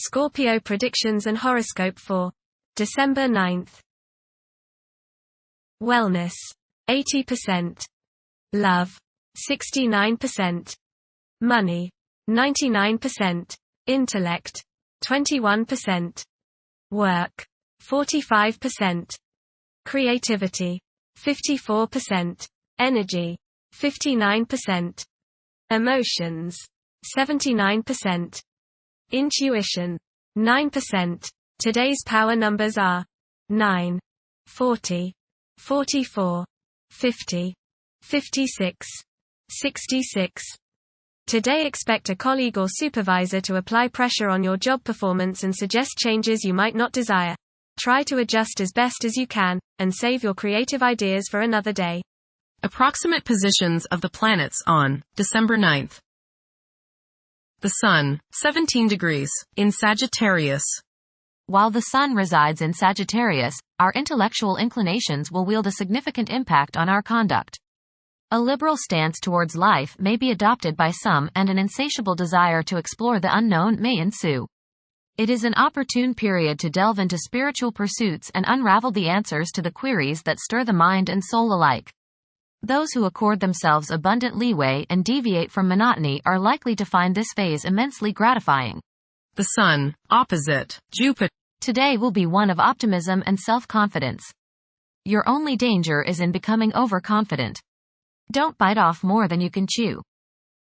Scorpio predictions and horoscope for December 9th. Wellness, 80%. Love, 69%. Money, 99%. Intellect, 21%. Work, 45%. Creativity, 54%. Energy, 59%. Emotions, 79%. Intuition, 9%. Today's power numbers are 9, 40, 44, 50, 56, 66. Today expect a colleague or supervisor to apply pressure on your job performance and suggest changes you might not desire. Try to adjust as best as you can, and save your creative ideas for another day. Approximate positions of the planets on December 9th. The Sun, 17 degrees, in Sagittarius. While the Sun resides in Sagittarius, our intellectual inclinations will wield a significant impact on our conduct. A liberal stance towards life may be adopted by some, and an insatiable desire to explore the unknown may ensue. It is an opportune period to delve into spiritual pursuits and unravel the answers to the queries that stir the mind and soul alike. Those who accord themselves abundant leeway and deviate from monotony are likely to find this phase immensely gratifying. The Sun, opposite Jupiter. Today will be one of optimism and self-confidence. Your only danger is in becoming overconfident. Don't bite off more than you can chew.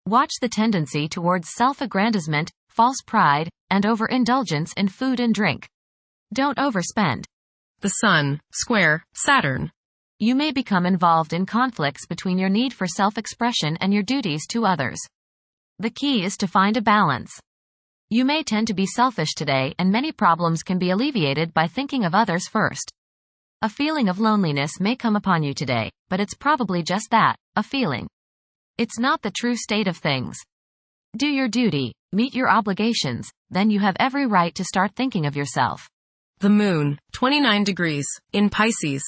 Watch the tendency towards self-aggrandizement, false pride, and overindulgence in food and drink. Don't overspend. The Sun, square Saturn. You may become involved in conflicts between your need for self-expression and your duties to others. The key is to find a balance. You may tend to be selfish today, and many problems can be alleviated by thinking of others first. A feeling of loneliness may come upon you today, but it's probably just that, a feeling. It's not the true state of things. Do your duty, meet your obligations, then you have every right to start thinking of yourself. The Moon, 29 degrees, in Pisces.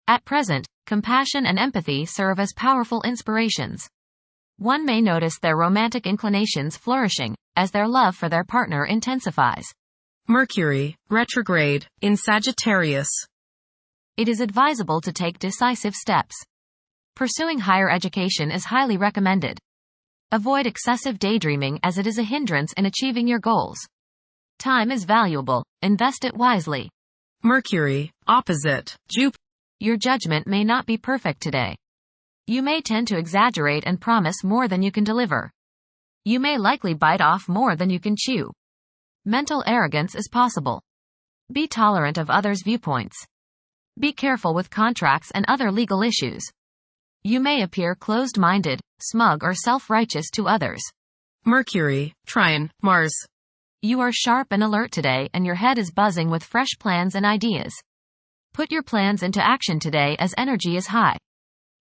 At present, compassion and empathy serve as powerful inspirations. One may notice their romantic inclinations flourishing, as their love for their partner intensifies. Mercury, retrograde, in Sagittarius. It is advisable to take decisive steps. Pursuing higher education is highly recommended. Avoid excessive daydreaming, as it is a hindrance in achieving your goals. Time is valuable, invest it wisely. Mercury, opposite Jupiter. Your judgment may not be perfect today. You may tend to exaggerate and promise more than you can deliver. You may likely bite off more than you can chew. Mental arrogance is possible. Be tolerant of others' viewpoints. Be careful with contracts and other legal issues. You may appear closed-minded, smug, or self-righteous to others. Mercury, trine Mars. You are sharp and alert today, and your head is buzzing with fresh plans and ideas. Put your plans into action today, as energy is high.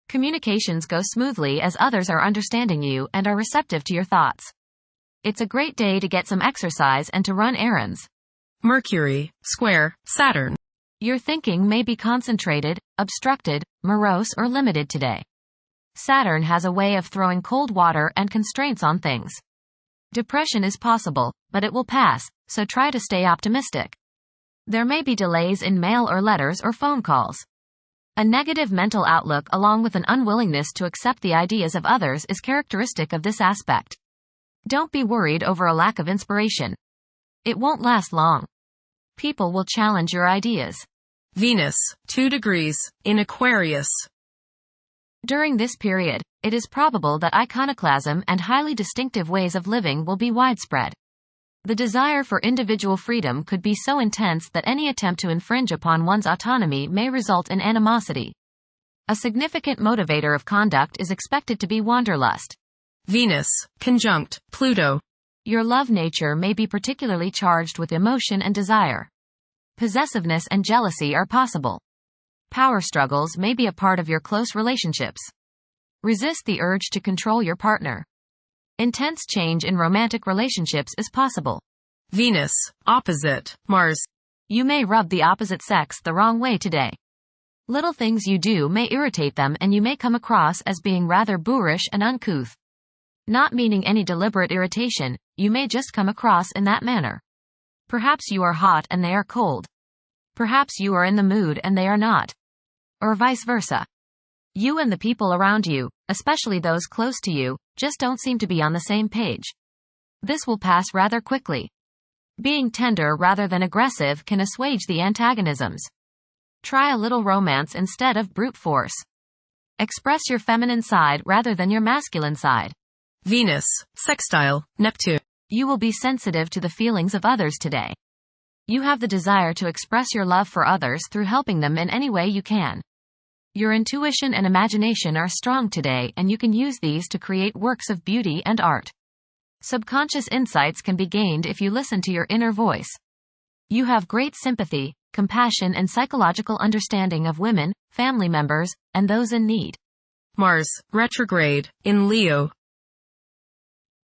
Communications go smoothly as others are understanding you and are receptive to your thoughts. It's a great day to get some exercise and to run errands. Mercury, square Saturn. Your thinking may be concentrated, obstructed, morose, or limited today. Saturn has a way of throwing cold water and constraints on things. Depression is possible, but it will pass, so try to stay optimistic. There may be delays in mail or letters or phone calls. A negative mental outlook along with an unwillingness to accept the ideas of others is characteristic of this aspect. Don't be worried over a lack of inspiration. It won't last long. People will challenge your ideas. Venus, 2 degrees, in Aquarius. During this period, it is probable that iconoclasm and highly distinctive ways of living will be widespread. The desire for individual freedom could be so intense that any attempt to infringe upon one's autonomy may result in animosity. A significant motivator of conduct is expected to be wanderlust. Venus, conjunct Pluto. Your love nature may be particularly charged with emotion and desire. Possessiveness and jealousy are possible. Power struggles may be a part of your close relationships. Resist the urge to control your partner. Intense change in romantic relationships is possible. Venus, opposite Mars. You may rub the opposite sex the wrong way today. Little things you do may irritate them, and you may come across as being rather boorish and uncouth. Not meaning any deliberate irritation, you may just come across in that manner. Perhaps you are hot and they are cold. Perhaps you are in the mood and they are not. Or vice versa. You and the people around you, especially those close to you, just don't seem to be on the same page. This will pass rather quickly. Being tender rather than aggressive can assuage the antagonisms. Try a little romance instead of brute force. Express your feminine side rather than your masculine side. Venus, sextile, Neptune. You will be sensitive to the feelings of others today. You have the desire to express your love for others through helping them in any way you can. Your intuition and imagination are strong today, and you can use these to create works of beauty and art. Subconscious insights can be gained if you listen to your inner voice. You have great sympathy, compassion and psychological understanding of women, family members, and those in need. Mars, retrograde, in Leo.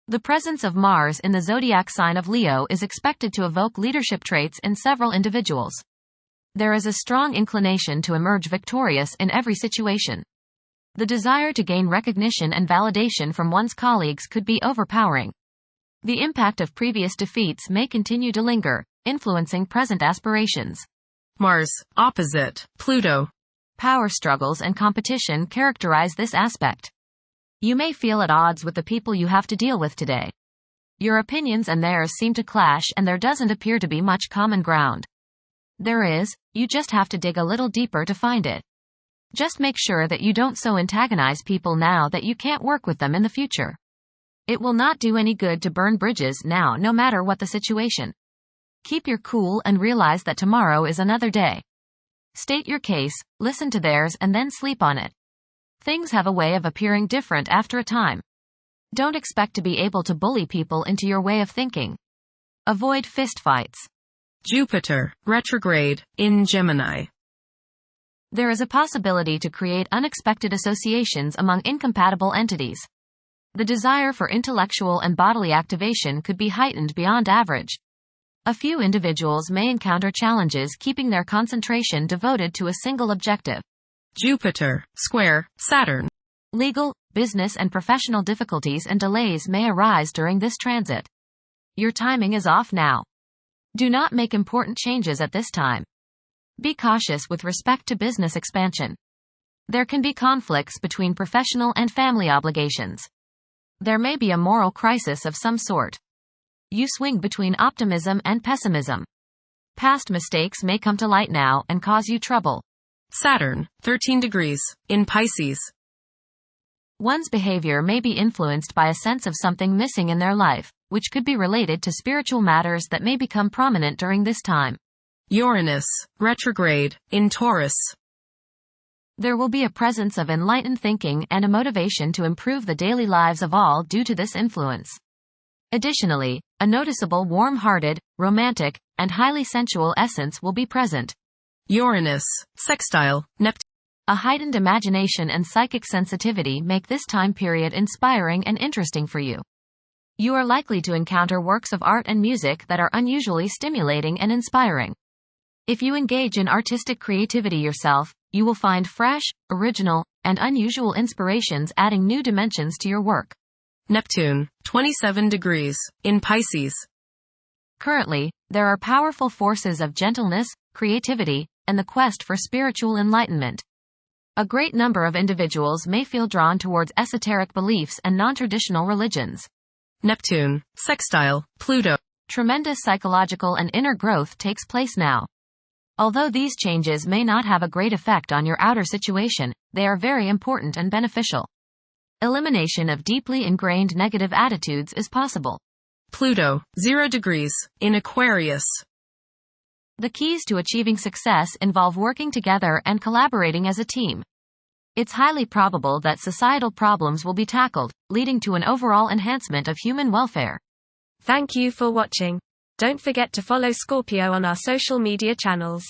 The presence of Mars in the zodiac sign of Leo is expected to evoke leadership traits in several individuals. There is a strong inclination to emerge victorious in every situation. The desire to gain recognition and validation from one's colleagues could be overpowering. The impact of previous defeats may continue to linger, influencing present aspirations. Mars, opposite, Pluto. Power struggles and competition characterize this aspect. You may feel at odds with the people you have to deal with today. Your opinions and theirs seem to clash, and there doesn't appear to be much common ground. There is, you just have to dig a little deeper to find it. Just make sure that you don't so antagonize people now that you can't work with them in the future. It will not do any good to burn bridges now, no matter what the situation. Keep your cool and realize that tomorrow is another day. State your case, listen to theirs, and then sleep on it. Things have a way of appearing different after a time. Don't expect to be able to bully people into your way of thinking. Avoid fistfights. Jupiter, retrograde, in Gemini. There is a possibility to create unexpected associations among incompatible entities. The desire for intellectual and bodily activation could be heightened beyond average. A few individuals may encounter challenges keeping their concentration devoted to a single objective. Jupiter, square, Saturn. Legal, business and professional difficulties and delays may arise during this transit. Your timing is off now. Do not make important changes at this time. Be cautious with respect to business expansion. There can be conflicts between professional and family obligations. There may be a moral crisis of some sort. You swing between optimism and pessimism. Past mistakes may come to light now and cause you trouble. Saturn, 13 degrees, in Pisces. One's behavior may be influenced by a sense of something missing in their life, which could be related to spiritual matters that may become prominent during this time. Uranus, retrograde, in Taurus. There will be a presence of enlightened thinking and a motivation to improve the daily lives of all due to this influence. Additionally, a noticeable warm-hearted, romantic, and highly sensual essence will be present. Uranus, sextile, Neptune. A heightened imagination and psychic sensitivity make this time period inspiring and interesting for you. You are likely to encounter works of art and music that are unusually stimulating and inspiring. If you engage in artistic creativity yourself, you will find fresh, original, and unusual inspirations adding new dimensions to your work. Neptune, 27 degrees, in Pisces. Currently, there are powerful forces of gentleness, creativity, and the quest for spiritual enlightenment. A great number of individuals may feel drawn towards esoteric beliefs and non-traditional religions. Neptune, sextile, Pluto. Tremendous psychological and inner growth takes place now. Although these changes may not have a great effect on your outer situation, they are very important and beneficial. Elimination of deeply ingrained negative attitudes is possible. Pluto, 0 degrees, in Aquarius. The keys to achieving success involve working together and collaborating as a team. It's highly probable that societal problems will be tackled, leading to an overall enhancement of human welfare. Thank you for watching. Don't forget to follow Scorpio on our social media channels.